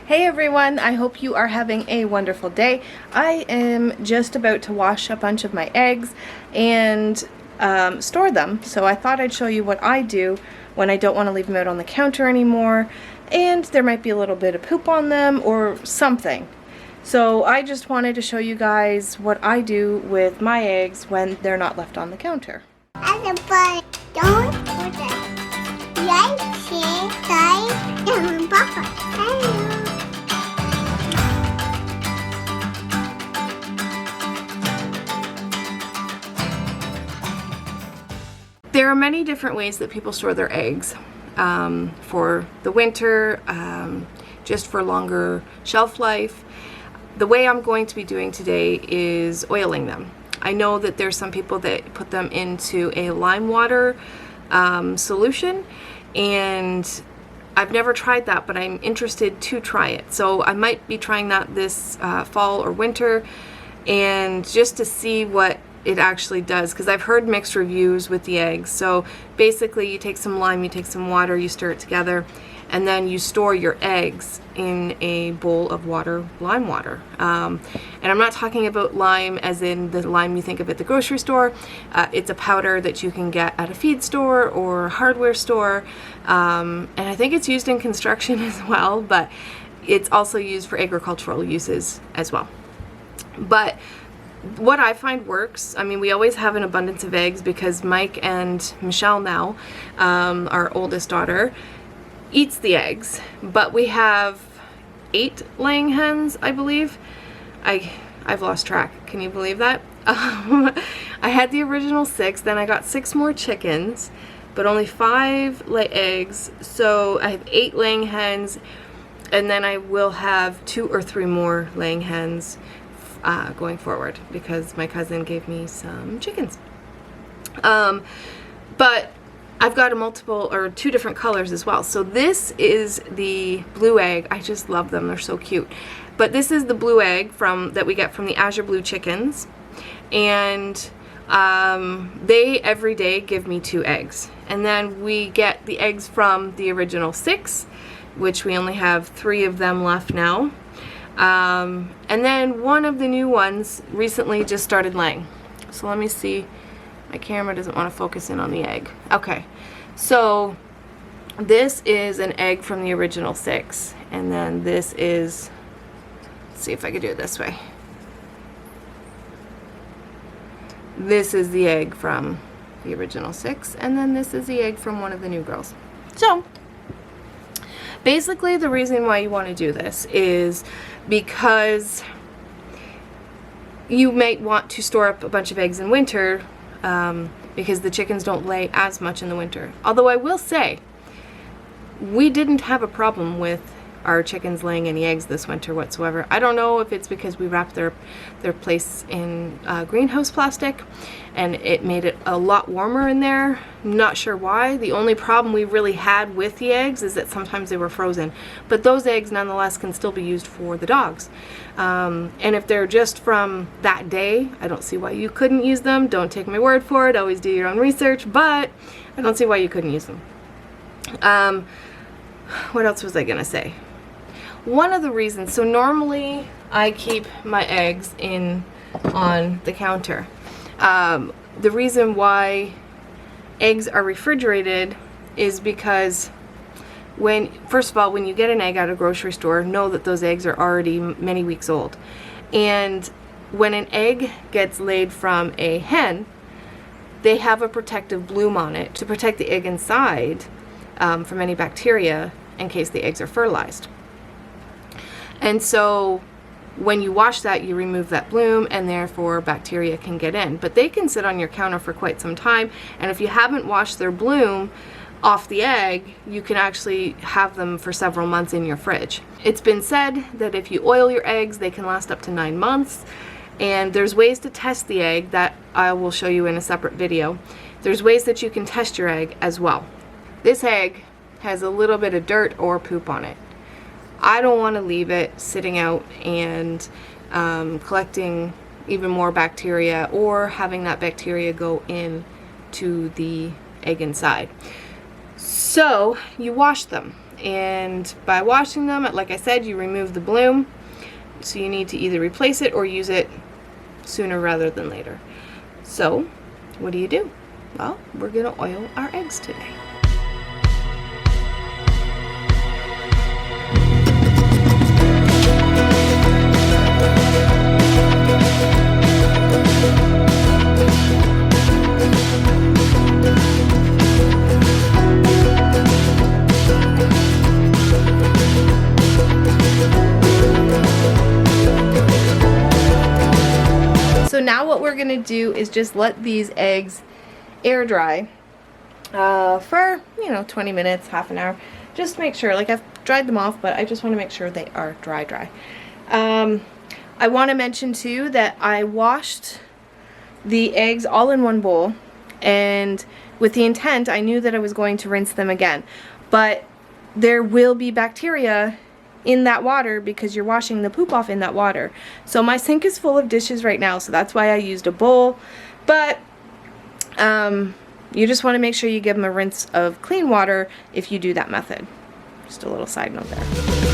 Hey everyone, I hope you are having a wonderful day. I am just about to wash a bunch of my eggs and store them, so I thought I'd show you what I do when I don't want to leave them out on the counter anymore and there might be a little bit of poop on them or something. So I just wanted to show you guys what I do with my eggs when they're not left on the counter. Everybody, don't forget, like, share, subscribe, and Papa. Hello. There are many different ways that people store their eggs for the winter, just for longer shelf life. The way I'm going to be doing today is oiling them. I know that there's some people that put them into a lime water solution, and I've never tried that, but I'm interested to try it. So I might be trying that this fall or winter, and just to see what it actually does, because I've heard mixed reviews with the eggs. So basically you take some lime, you take some water, you stir it together, and then you store your eggs in a bowl of water, lime water. And I'm not talking about lime as in the lime you think of at the grocery store. It's a powder that you can get at a feed store or hardware store. And I think it's used in construction as well, but it's also used for agricultural uses as well. But what I find works, I mean, we always have an abundance of eggs because Mike and Michelle now, our oldest daughter, eats the eggs, but we have 8 laying hens, I believe. I've lost track. Can you believe that? I had the original 6, then I got 6 more chickens, but only 5 lay eggs, so I have 8 laying hens, and then I will have 2 or 3 more laying hens going forward because my cousin gave me some chickens. But I've got a multiple or 2 different colors as well. So this is the blue egg. I just love them. They're so cute. But this is the blue egg that we get from the Azure Blue chickens, and they every day give me 2 eggs. And then we get the eggs from the original 6, which we only have 3 of them left now. And then one of the new ones recently just started laying. So let me see. My camera doesn't want to focus in on the egg. Okay, so this is an egg from the original 6, and then this is, let's see if I could do it this way. This is the egg from the original 6, and then this is the egg from one of the new girls. So basically the reason why you want to do this is because you might want to store up a bunch of eggs in winter because the chickens don't lay as much in the winter. Although I will say, we didn't have a problem with our chickens laying any eggs this winter whatsoever. I don't know if it's because we wrapped their place in greenhouse plastic and it made it a lot warmer in there. Not sure why. The only problem we really had with the eggs is that sometimes they were frozen. But those eggs nonetheless can still be used for the dogs. And if they're just from that day, I don't see why you couldn't use them. Don't take my word for it. Always do your own research. But I don't see why you couldn't use them. What else was I gonna say? One of the reasons, so normally I keep my eggs on the counter. The reason why eggs are refrigerated is because first of all, when you get an egg at a grocery store, know that those eggs are already many weeks old. And when an egg gets laid from a hen, they have a protective bloom on it to protect the egg inside from any bacteria in case the eggs are fertilized. And so when you wash that, you remove that bloom, and therefore bacteria can get in. But they can sit on your counter for quite some time, and if you haven't washed their bloom off the egg, you can actually have them for several months in your fridge. It's been said that if you oil your eggs, they can last up to 9 months, and there's ways to test the egg that I will show you in a separate video. There's ways that you can test your egg as well. This egg has a little bit of dirt or poop on it. I don't want to leave it sitting out and collecting even more bacteria or having that bacteria go in to the egg inside. So you wash them, and by washing them, like I said, you remove the bloom, so you need to either replace it or use it sooner rather than later. So what do? Well, we're gonna oil our eggs today. So now what we're gonna do is just let these eggs air dry for 20 minutes, half an hour. Just make sure, like I've dried them off, but I just want to make sure they are dry. I want to mention too that I washed the eggs all in one bowl, and with the intent, I knew that I was going to rinse them again, but there will be bacteria in that water because you're washing the poop off in that water. So my sink is full of dishes right now, so that's why I used a bowl. But you just want to make sure you give them a rinse of clean water if you do that method. Just a little side note there.